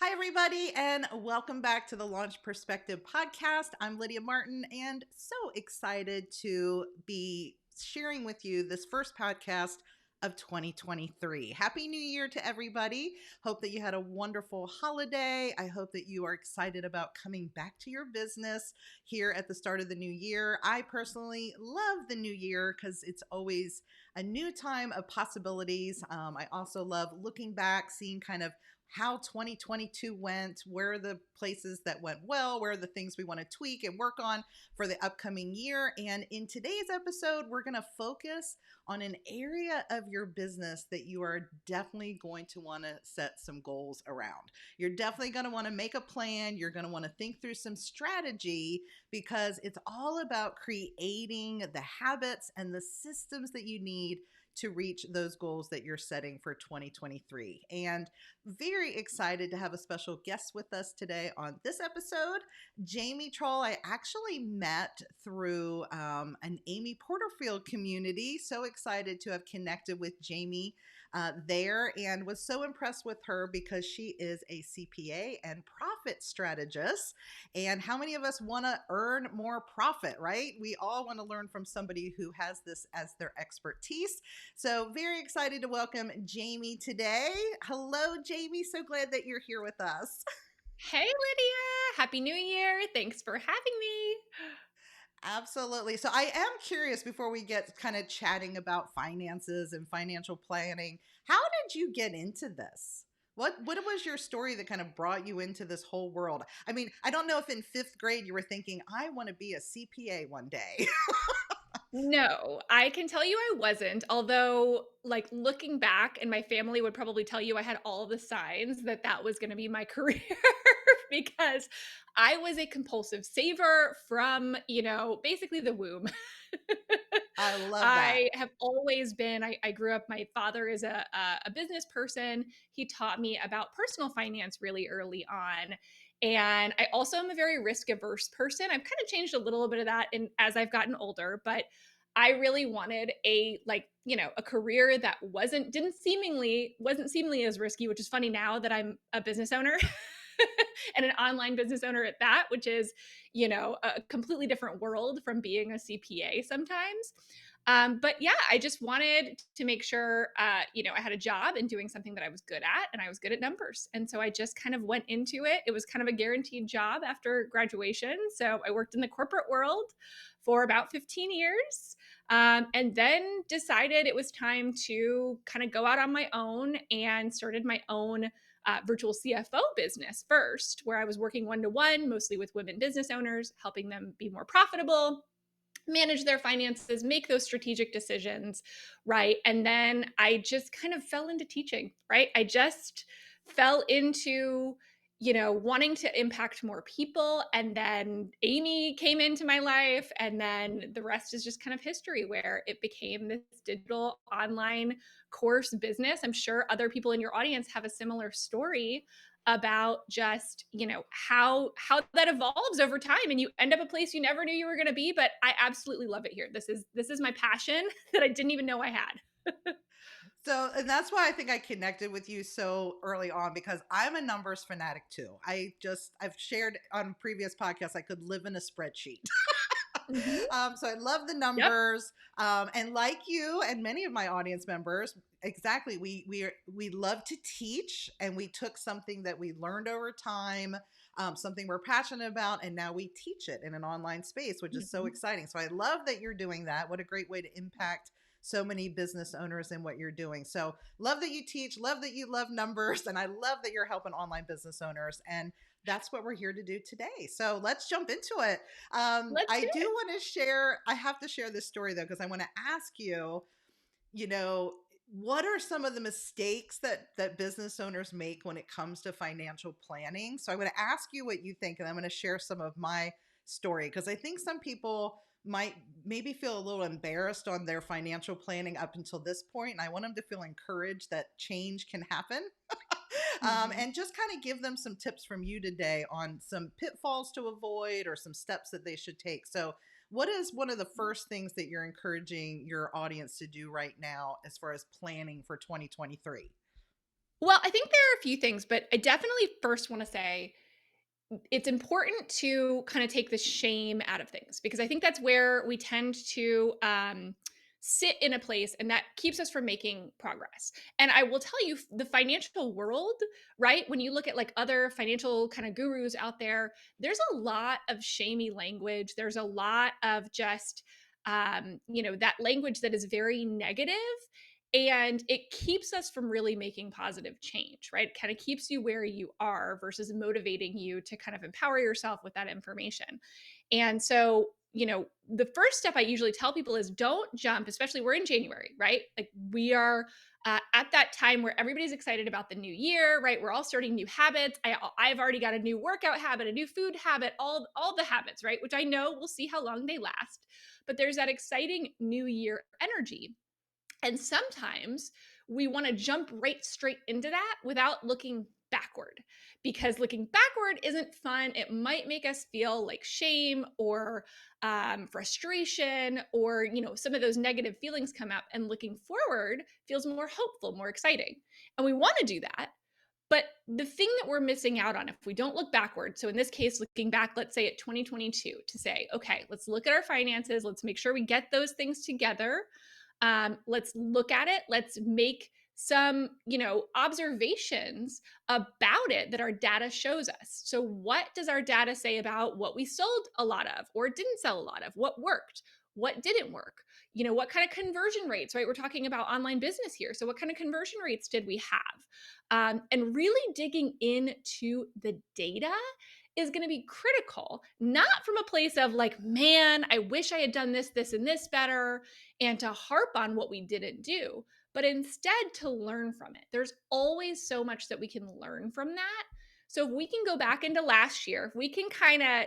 Hi, everybody, and welcome back to the Launch Perspective podcast. I'm Lydia Martin, and so excited to be sharing with you this first podcast of 2023. Happy New Year to everybody. Hope that you had a wonderful holiday. I hope that you are excited about coming back to your business here at the start of the new year. I personally love the new year because it's always a new time of possibilities. I also love looking back, seeing kind of how 2022 went, where are the places that went well, where are the things we want to tweak and work on for the upcoming year. And in today's episode, we're going to focus on an area of your business that you are definitely going to want to set some goals around. You're definitely going to want to make a plan. You're going to want to think through some strategy because it's all about creating the habits and the systems that you need to reach those goals that you're setting for 2023. And very excited to have a special guest with us today on this episode, Jamie Trull. I actually met through an Amy Porterfield community. So excited to have connected with Jamie there and was so impressed with her because she is a CPA and profit strategist. And how many of us want to earn more profit, right? We all want to learn from somebody who has this as their expertise. So very excited to welcome Jamie today. Hello, Jamie. So glad that you're here with us. Hey, Lydia. Happy New Year. Thanks for having me. Absolutely. So I am curious before we get kind of chatting about finances and financial planning, how did you get into this? What was your story that kind of brought you into this whole world? I mean, I don't know if in fifth grade you were thinking, I want to be a CPA one day. No, I can tell you I wasn't. Although, like looking back, and my family would probably tell you I had all the signs that that was going to be my career because I was a compulsive saver from, basically the womb. I love that. I have always been, I grew up, my father is a business person. He taught me about personal finance really early on. And I also am a very risk averse person. I've kind of changed a little bit of that as I've gotten older, but I really wanted a career that wasn't seemingly as risky, which is funny now that I'm a business owner and an online business owner at that, which is, a completely different world from being a CPA sometimes. But yeah, I just wanted to make sure, I had a job and doing something that I was good at, and I was good at numbers. And so I just kind of went into it. It was kind of a guaranteed job after graduation. So I worked in the corporate world for about 15 years, and then decided it was time to kind of go out on my own and started my own virtual CFO business first, where I was working one to one, mostly with women business owners, helping them be more profitable, manage their finances, make those strategic decisions, right? And then I just kind of fell into teaching, right? I just fell into, wanting to impact more people. And then Amy came into my life. And then the rest is just kind of history where it became this digital online course business. I'm sure other people in your audience have a similar story about just how that evolves over time and you end up a place you never knew you were going to be. But I absolutely love it here. This is my passion that I didn't even know I had. So, and that's why I think I connected with you so early on because I'm a numbers fanatic too. I've shared on previous podcasts, I could live in a spreadsheet. Mhm. So I love the Yep. numbers. And like you and many of my audience members, exactly, we love to teach, and we took something that we learned over time, something we're passionate about, and now we teach it in an online space, which is so Mhm. exciting. So I love that you're doing that. What a great way to impact so many business owners in what you're doing. So love that you teach, love that you love numbers, and I love that you're helping online business owners. And that's what we're here to do today. So let's jump into it. Let's I do do it. want to share, I have to share this story though, because I want to ask you, you know, what are some of the mistakes that business owners make when it comes to financial planning? So I'm going to ask you what you think, and I'm going to share some of my story because I think some people might maybe feel a little embarrassed on their financial planning up until this point, and I want them to feel encouraged that change can happen. Mhm. And just kind of give them some tips from you today on some pitfalls to avoid or some steps that they should take. So, what is one of the first things that you're encouraging your audience to do right now as far as planning for 2023? Well, I think there are a few things, but I definitely first want to say it's important to kind of take the shame out of things because I think that's where we tend to sit in a place and that keeps us from making progress. And I will tell you, the financial world, right? When you look at like other financial kind of gurus out there, there's a lot of shamey language. There's a lot of just, that language that is very negative, and it keeps us from really making positive change, right? It kind of keeps you where you are versus motivating you to kind of empower yourself with that information. And so, the first step I usually tell people is don't jump, especially we're in January, right? Like we are at that time where everybody's excited about the new year, right? We're all starting new habits. I've already got a new workout habit, a new food habit, all the habits, right? Which I know we'll see how long they last. But there's that exciting new year energy, and sometimes we want to jump right straight into that without looking backward, because looking backward isn't fun. It might make us feel like shame or frustration, or, some of those negative feelings come up. And looking forward feels more hopeful, more exciting. And we want to do that. But the thing that we're missing out on if we don't look backward, so in this case, looking back, let's say at 2022, to say, okay, let's look at our finances. Let's make sure we get those things together. Let's look at it. Let's make some, observations about it that our data shows us. So, what does our data say about what we sold a lot of or didn't sell a lot of? What worked? What didn't work? What kind of conversion rates, right? We're talking about online business here. So, what kind of conversion rates did we have? And really digging into the data is going to be critical, not from a place of like, man, I wish I had done this, this, and this better, and to harp on what we didn't do, but instead to learn from it. There's always so much that we can learn from that. So if we can go back into last year, if we can kind of,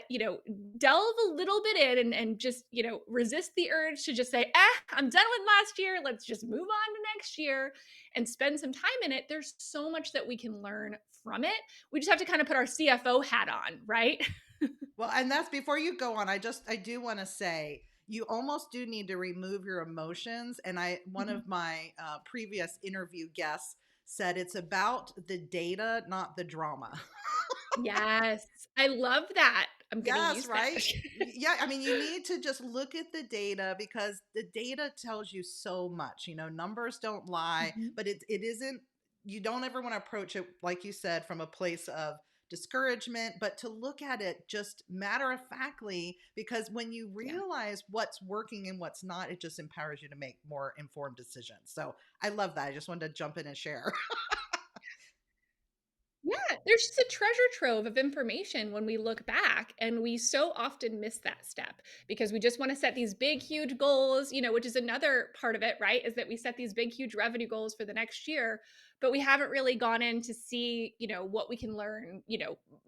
delve a little bit in and just, resist the urge to just say, I'm done with last year. Let's just move on to next year and spend some time in it. There's so much that we can learn from it. We just have to kind of put our CFO hat on, right? Well, and that's before you go on, I do want to say you almost do need to remove your emotions. And one Mhm. of my previous interview guests said it's about the data, not the drama. Yes, I love that. I'm going to Yes, use that. right? Yeah, I mean, you need to just look at the data because the data tells you so much. Numbers don't lie, Mhm. but it isn't, you don't ever want to approach it, like you said, from a place of discouragement, but to look at it just matter of factly, because when you Yeah. realize what's working and what's not, it just empowers you to make more informed decisions. So I love that. I just wanted to jump in and share. Yeah, there's just a treasure trove of information when we look back, and we so often miss that step because we just want to set these big, huge goals, which is another part of it, right? Is that we set these big, huge revenue goals for the next year, but we haven't really gone in to see, what we can learn,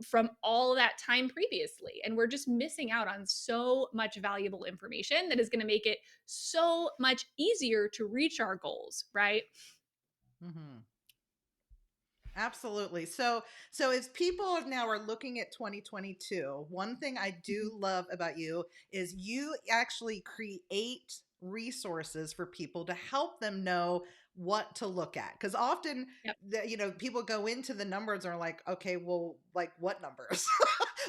from all that time previously. And we're just missing out on so much valuable information that is going to make it so much easier to reach our goals, right? Hmm. Absolutely. So as people now are looking at 2022, one thing I do Mhm. love about you is you actually create resources for people to help them know what to look at. Because often Yep. people go into the numbers and are like, okay, well, like what numbers?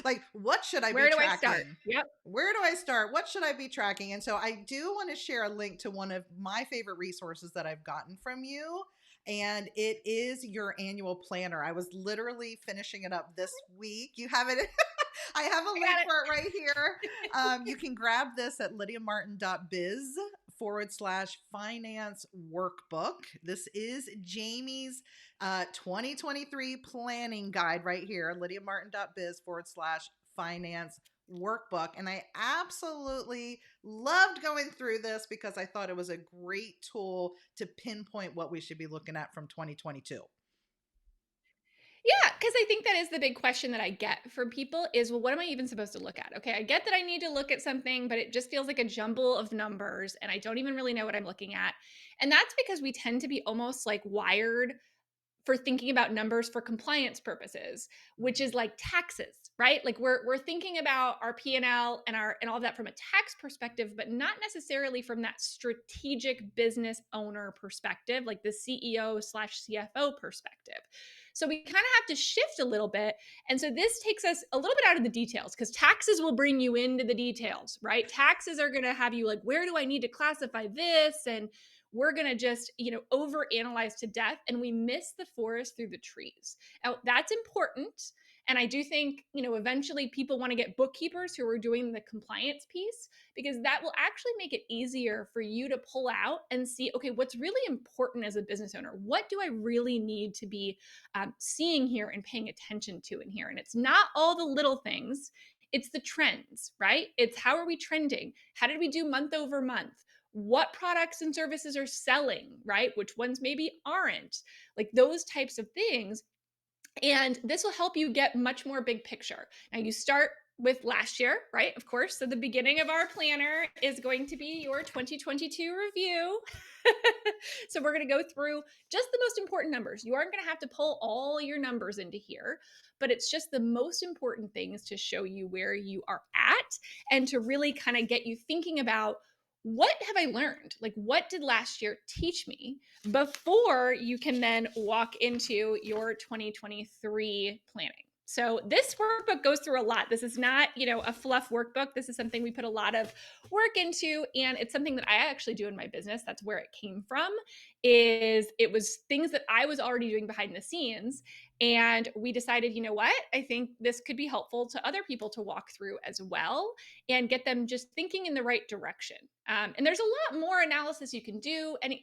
Like what should I be Where do I start? tracking? Yep. Where do I start? What should I be tracking? And so I do want to share a link to one of my favorite resources that I've gotten from you, and it is your annual planner. I was literally finishing it up this week. You have it. I have a I link got for it right here. You can grab this at lydiamartin.biz /finance workbook. This is Jamie's 2023 planning guide right here, lydiamartin.biz /finance workbook. And I absolutely loved going through this because I thought it was a great tool to pinpoint what we should be looking at from 2022. Yeah, because I think that is the big question that I get from people is, well, what am I even supposed to look at? Okay, I get that I need to look at something, but it just feels like a jumble of numbers and I don't even really know what I'm looking at. And that's because we tend to be almost like wired for thinking about numbers for compliance purposes, which is like taxes, right? Like we're thinking about our P&L and our and all that from a tax perspective, but not necessarily from that strategic business owner perspective, like the CEO slash CFO perspective. So we kind of have to shift a little bit. And so this takes us a little bit out of the details because taxes will bring you into the details, right? Taxes are going to have you like, where do I need to classify this? And we're going to just, overanalyze to death and we miss the forest through the trees. Now, that's important. And I do think, eventually people want to get bookkeepers who are doing the compliance piece because that will actually make it easier for you to pull out and see, okay, what's really important as a business owner? What do I really need to be seeing here and paying attention to in here? And it's not all the little things. It's the trends, right? It's how are we trending? How did we do month over month? What products and services are selling, right? Which ones maybe aren't, like those types of things. And this will help you get much more big picture. Now, you start with last year, right? Of course. So, the beginning of our planner is going to be your 2022 review. So, we're going to go through just the most important numbers. You aren't going to have to pull all your numbers into here, but it's just the most important things to show you where you are at and to really kind of get you thinking about what have I learned? Like, what did last year teach me before you can then walk into your 2023 planning? So this workbook goes through a lot. This is not, a fluff workbook. This is something we put a lot of work into, and it's something that I actually do in my business. That's where it came from. It was things that I was already doing behind the scenes, and we decided, you know what? I think this could be helpful to other people to walk through as well and get them just thinking in the right direction. And there's a lot more analysis you can do, and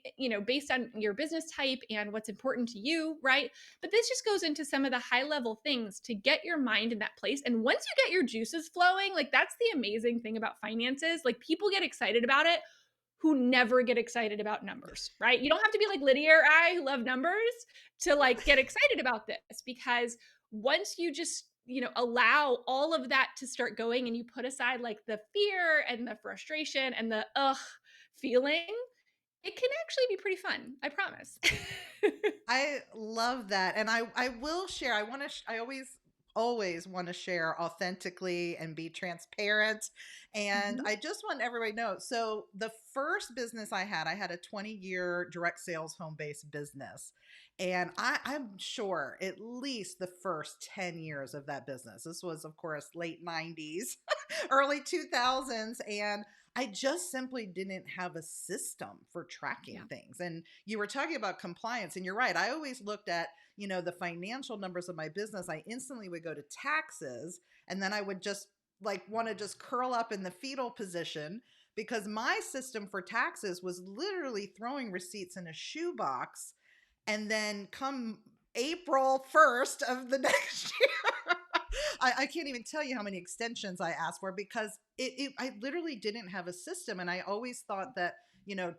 based on your business type and what's important to you, right? But this just goes into some of the high level things to get your mind in that place. And once you get your juices flowing, like that's the amazing thing about finances. Like people get excited about it who never get excited about numbers, right? You don't have to be like Lydia or I who love numbers to like get excited about this because once you just allow all of that to start going and you put aside like the fear and the frustration and the feeling, it can actually be pretty fun. I promise. I love that. And I will share. I want to, I always want to share authentically and be transparent. And Mhm. I just want everybody to know. So the first business I had a 20-year direct sales home-based business. And I'm sure at least the first 10 years of that business, this was of course late 90s, early 2000s. And I just simply didn't have a system for tracking Yeah. things. And you were talking about compliance, and you're right. I always looked at, the financial numbers of my business. I instantly would go to taxes, and then I would just like want to just curl up in the fetal position because my system for taxes was literally throwing receipts in a shoebox and then come April 1st of the next year, I can't even tell you how many extensions I asked for because I literally didn't have a system. And I always thought that,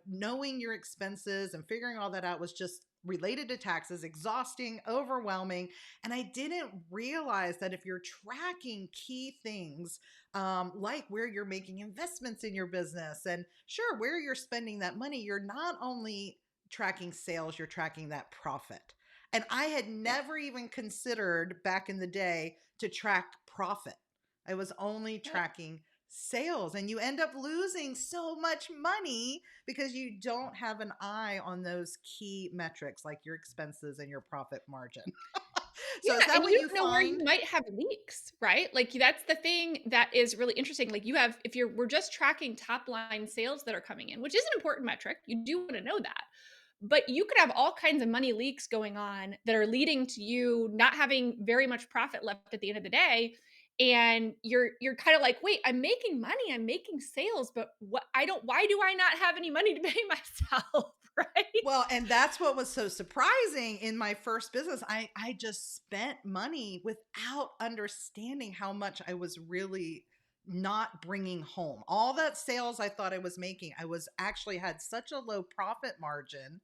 knowing your expenses and figuring all that out was just related to taxes, exhausting, overwhelming. And I didn't realize that if you're tracking key things, like where you're making investments in your business and sure, where you're spending that money, you're not only tracking sales, you're tracking that profit. And I had Yeah. never even considered back in the day to track profit. I was only Yep. tracking sales, and you end up losing so much money because you don't have an eye on those key metrics like your expenses and your profit margin. So is Yeah, that and what you you don't know where you find? might have leaks, right? Like that's the thing that is really interesting. Like you have, if we're just tracking top line sales that are coming in, which is an important metric, you do want to know that. But you could have all kinds of money leaks going on that are leading to you not having very much profit left at the end of the day. And you're kind of like, wait, I'm making money, I'm making sales, but why do I not have any money to pay myself? Right? Well, and that's what was so surprising in my first business. I just spent money without understanding how much I was really not bringing home. All that sales I thought I was making, I was actually had such a low profit margin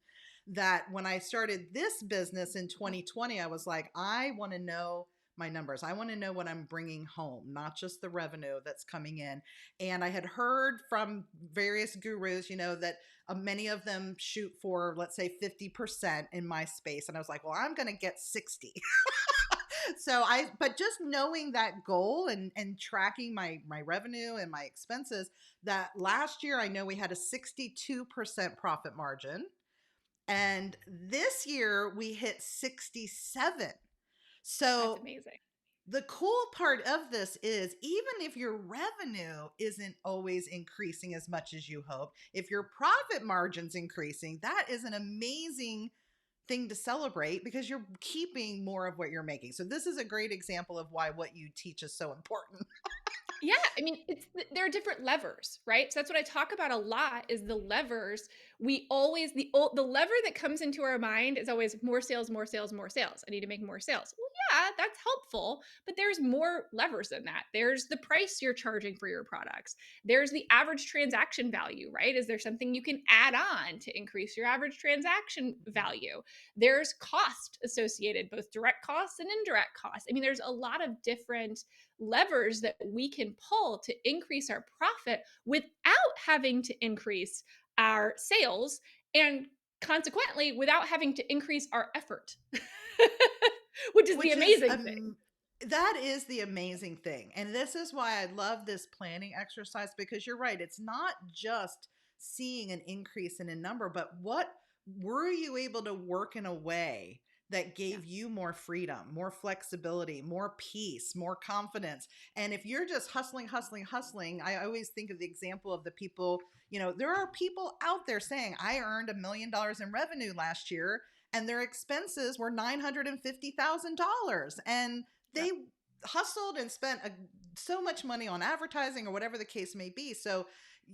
that when I started this business in 2020, I was like, I want to know my numbers. I want to know what I'm bringing home, not just the revenue that's coming in. And I had heard from various gurus, that many of them shoot for, let's say, 50% in my space. And I was like, well, I'm going to get 60. But just knowing that goal and tracking my revenue and my expenses, that last year I know we had a 62% profit margin. And this year we hit 67. That's So amazing. the cool part of this is, even if your revenue isn't always increasing as much as you hope, if your profit margin's increasing, that is an amazing thing to celebrate because you're keeping more of what you're making. So this is a great example of why what you teach is so important. Yeah, I mean, there are different levers, right? So that's what I talk about a lot is the levers. We always the lever that comes into our mind is always more sales, more sales, more sales. I need to make more sales. Well, yeah, that's helpful, but there's more levers than that. There's the price you're charging for your products. There's the average transaction value, right? Is there something you can add on to increase your average transaction value? There's cost associated, both direct costs and indirect costs. I mean, there's a lot of different levers that we can pull to increase our profit without having to increase our sales and consequently without having to increase our effort. Which is the Which is amazing thing. that is the amazing thing. And this is why I love this planning exercise, because you're right. It's not just seeing an increase in a number, but what were you able to work in a way that Yeah. gave you more freedom, more flexibility, more peace, more confidence? And if you're just hustling, hustling, hustling, I always think of the example of the people, there are people out there saying, I earned $1 million in revenue last year and their expenses were $950,000, and they Yep. hustled and spent so much money on advertising or whatever the case may be. So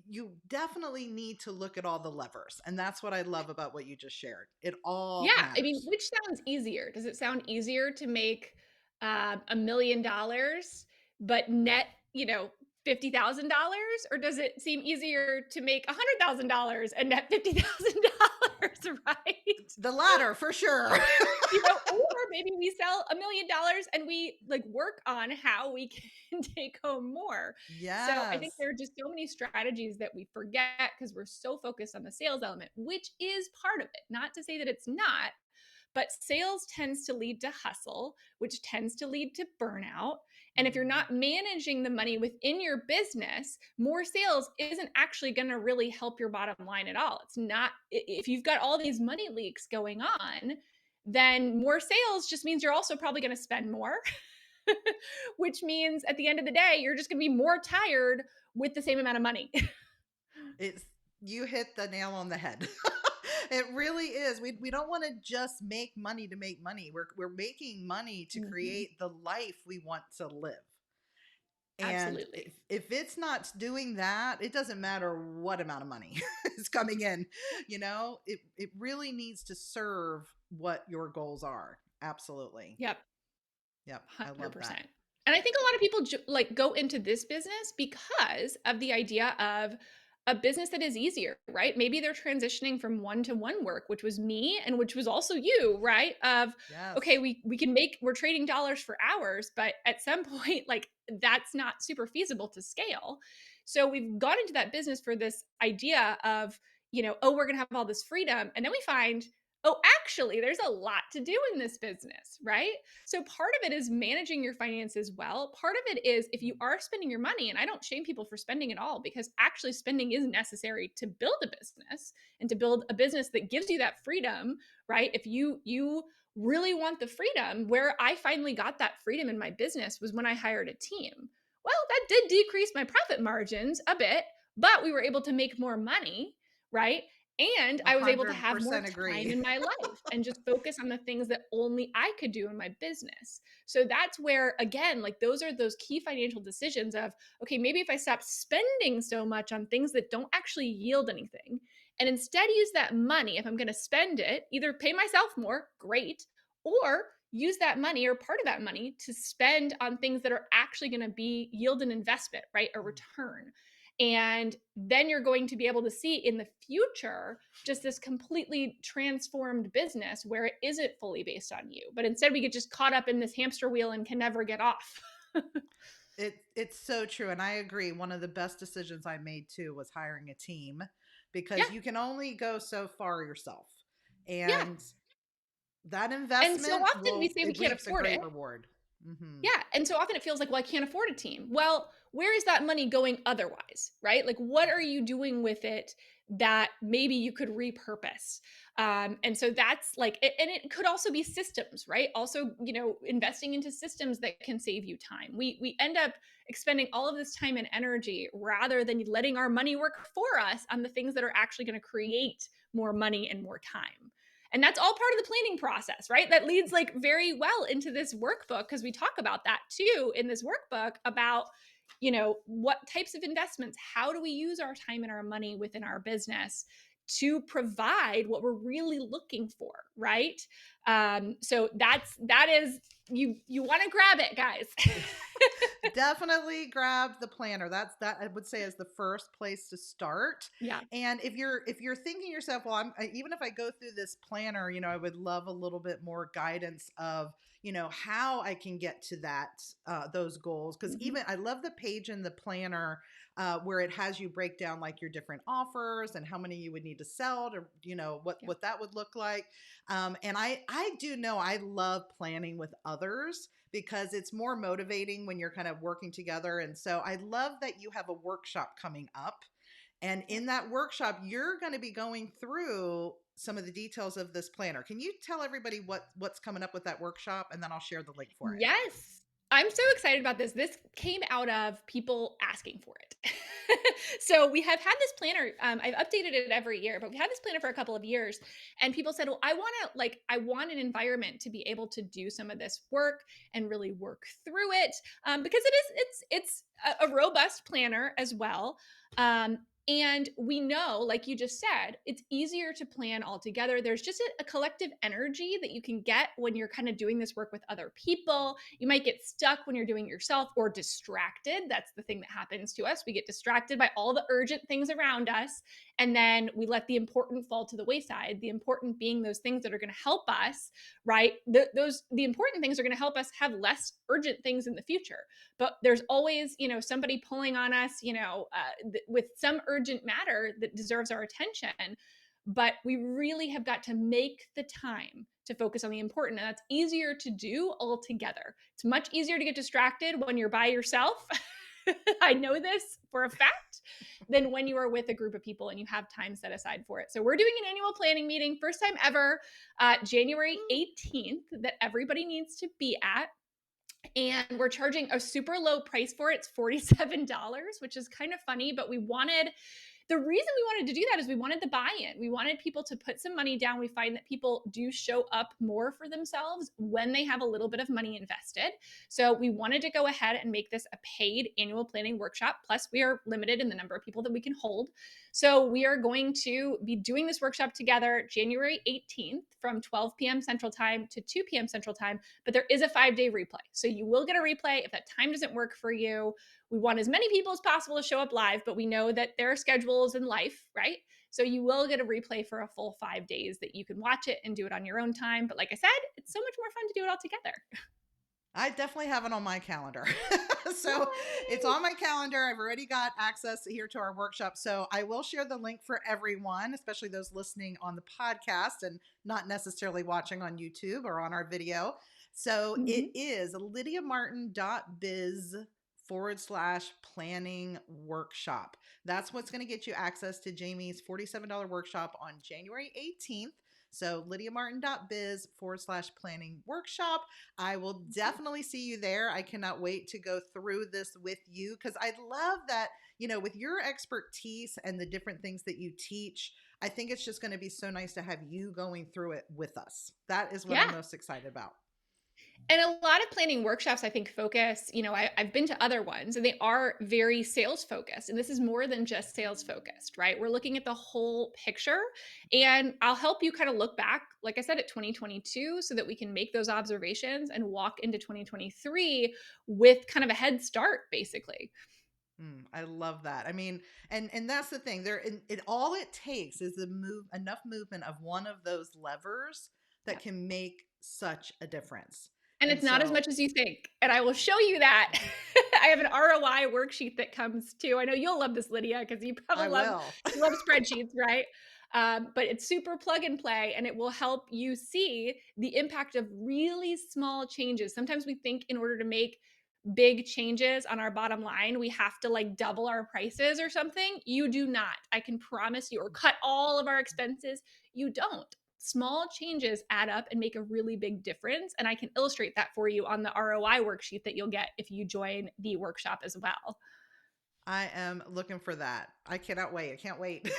you definitely need to look at all the levers, and that's what I love about what you just shared. It all Yeah, I mean, matters. which sounds easier? Does it sound easier to make $1 million, but net, $50,000, or does it seem easier to make $100,000 and net $50,000, right? The latter for sure. Or maybe we sell $1 million and we like work on how we can take home more. So I think Yes. there are just so many strategies that we forget because we're so focused on the sales element, which is part of it. Not to say that it's not, but sales tends to lead to hustle, which tends to lead to burnout. And if you're Mhm. not managing the money within your business, more sales isn't actually going to really help your bottom line at all. It's not, if you've got all these money leaks going on, then more sales just means you're also probably going to spend more, which means at the end of the day, you're just going to be more tired with the same amount of money. It's You hit the nail on the head. It really is. We don't want to just make money to make money. We're making money to Mhm. create the life we want to live. And Absolutely. if it's not doing that, it doesn't matter what amount of money is coming in. It really needs to serve what your goals are. Absolutely. Yep. Yep. I love that. 100%. And I think a lot of people like go into this business because of the idea of a business that is easier, right? Maybe they're transitioning from one-to-one work, which was me and which was also you, right? Of okay, Yes. we can make we're trading dollars for hours, but at some point like that's not super feasible to scale. So we've gone into that business for this idea of, oh, we're going to have all this freedom, and then we find, oh, actually there's a lot to do in this business, right? So part of it is managing your finances well. Part of it is if you are spending your money, and I don't shame people for spending at all because actually spending is necessary to build a business and to build a business that gives you that freedom, right? If you really want the freedom, where I finally got that freedom in my business was when I hired a team. Well, that did decrease my profit margins a bit, but we were able to make more money, right? And A I was able to have more 100% time agree. in my life and just focus on the things that only I could do in my business. So that's where, again, like those are those key financial decisions of, okay, maybe if I stop spending so much on things that don't actually yield anything and instead use that money, if I'm going to spend it, either pay myself more, great, or use that money or part of that money to spend on things that are actually going to be yield an investment, right? A return. And then you're going to be able to see in the future just this completely transformed business where it isn't fully based on you. But instead, we get just caught up in this hamster wheel and can never get off. It's so true, and I agree. One of the best decisions I made too was hiring a team Yeah. because you can only go so far yourself. Yeah. And that And so investment often we will say we it can't reaps a afford it. great reward. Mhm. Yeah, and so often it feels like, "Well, I can't afford a team." Well, where is that money going otherwise, right? Like, what are you doing with it that maybe you could repurpose? And so that's like and it could also be systems, right? Also, investing into systems that can save you time. We end up expending all of this time and energy rather than letting our money work for us on the things that are actually gonna create more money and more time. And that's all part of the planning process, right? That leads like very well into this workbook because we talk about that too in this workbook about what types of investments, how do we use our time and our money within our business to provide what we're really looking for, right? So that is, you want to grab it, guys. Definitely grab the planner. That I would say is the first place to start. Yeah. And if you're thinking to yourself, well, even if I go through this planner, I would love a little bit more guidance of how I can get to those goals. Because Hmm. even I love the page in the planner where it has you break down like your different offers and how many you would need to sell to what Yeah. what that would look like. And I do know I love planning with others because it's more motivating when you're kind of working together. And so I love that you have a workshop coming up. And Yeah. in that workshop, you're going to be going through some of the details of this planner. Can you tell everybody what's coming up with that workshop? And then I'll share the link for it. Yes. I'm so excited about this. This came out of people asking for it. So we have had this planner. I've updated it every year, but we had this planner for a couple of years. And people said, "Well, I want an environment to be able to do some of this work and really work through it because it's a robust planner as well." And we know, like you just said, it's easier to plan all together. There's just a collective energy that you can get when you're kind of doing this work with other people. You might get stuck when you're doing it yourself or distracted. That's the thing that happens to us. We get distracted by all the urgent things around us. And then we let the important fall to the wayside. The important being those things that are going to help us, right? The important things are going to help us have less urgent things in the future. But there's always, somebody pulling on us, with some urgent matter that deserves our attention. But we really have got to make the time to focus on the important. And that's easier to do altogether. It's much easier to get distracted when you're by yourself. I know this for a fact, than when you are with a group of people and you have time set aside for it. So we're doing an annual planning meeting, first time ever, January 18th, that everybody needs to be at, and we're charging a super low price for it. It's $47, which is kind of funny, but the reason we wanted to do that is we wanted the buy-in. We wanted people to put some money down. We find that people do show up more for themselves when they have a little bit of money invested. So we wanted to go ahead and make this a paid annual planning workshop. Plus, we are limited in the number of people that we can hold. So we are going to be doing this workshop together January 18th from 12 p.m. Central Time to 2 p.m. Central Time. But there is a 5-day replay. So you will get a replay if that time doesn't work for you. We want as many people as possible to show up live, but we know that there are schedules in life, right? So you will get a replay for a full 5 days that you can watch it and do it on your own time. But like I said, it's so much more fun to do it all together. I definitely have it on my calendar. So it's Yay! on my calendar. I've already got access here to our workshop. So I will share the link for everyone, especially those listening on the podcast and not necessarily watching on YouTube or on our video. So it Mhm. is lydiamartin.biz/planning workshop. That's what's going to get you access to Jamie's $47 workshop on January 18th. So lydiamartin.biz/planning workshop. I will definitely see you there. I cannot wait to go through this with you because I love that, with your expertise and the different things that you teach, I think it's just going to be so nice to have you going through it with us. That is what I'm Yeah. most excited about. And a lot of planning workshops, I think, focus, I've been to other ones and they are very sales focused. And this is more than just sales focused, right? We're looking at the whole picture. And I'll help you kind of look back, like I said, at 2022 so that we can make those observations and walk into 2023 with kind of a head start, basically. I love that. I mean, and that's the thing. There, it all it takes is the move enough movement of one of those levers that Yeah. can make such a difference. And And it's not as so much as you think, and I will show you that. I have an ROI worksheet that comes too. I know you'll love this, Lydia, because I will. you love spreadsheets, right? But it's super plug and play, and it will help you see the impact of really small changes. Sometimes we think in order to make big changes on our bottom line, we have to like double our prices or something. You do not. I can promise you, or cut all of our expenses. You don't. Small changes add up and make a really big difference. And I can illustrate that for you on the ROI worksheet that you'll get if you join the workshop as well. I am looking for that. I cannot wait. I can't wait.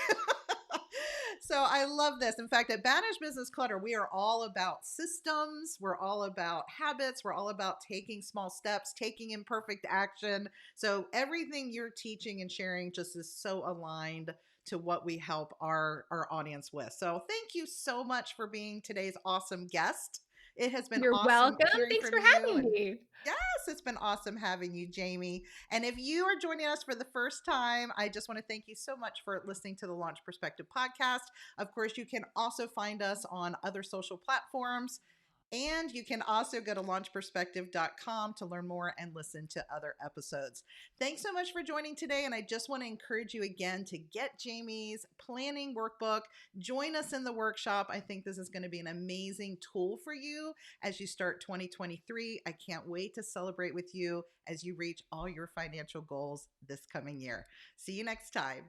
So I love this. In fact, at Banish Business Clutter, we are all about systems. We're all about habits. We're all about taking small steps, taking imperfect action. So everything you're teaching and sharing just is so aligned to what we help our audience with. So thank you so much for being today's awesome guest. It has been You're awesome welcome. hearing Thanks from for you, having and me. yes, it's been awesome having you, Jamie. And if you are joining us for the first time, I just want to thank you so much for listening to the Launch Perspective podcast. Of course, you can also find us on other social platforms. And you can also go to launchperspective.com to learn more and listen to other episodes. Thanks so much for joining today. And I just want to encourage you again to get Jamie's planning workbook. Join us in the workshop. I think this is going to be an amazing tool for you as you start 2023. I can't wait to celebrate with you as you reach all your financial goals this coming year. See you next time.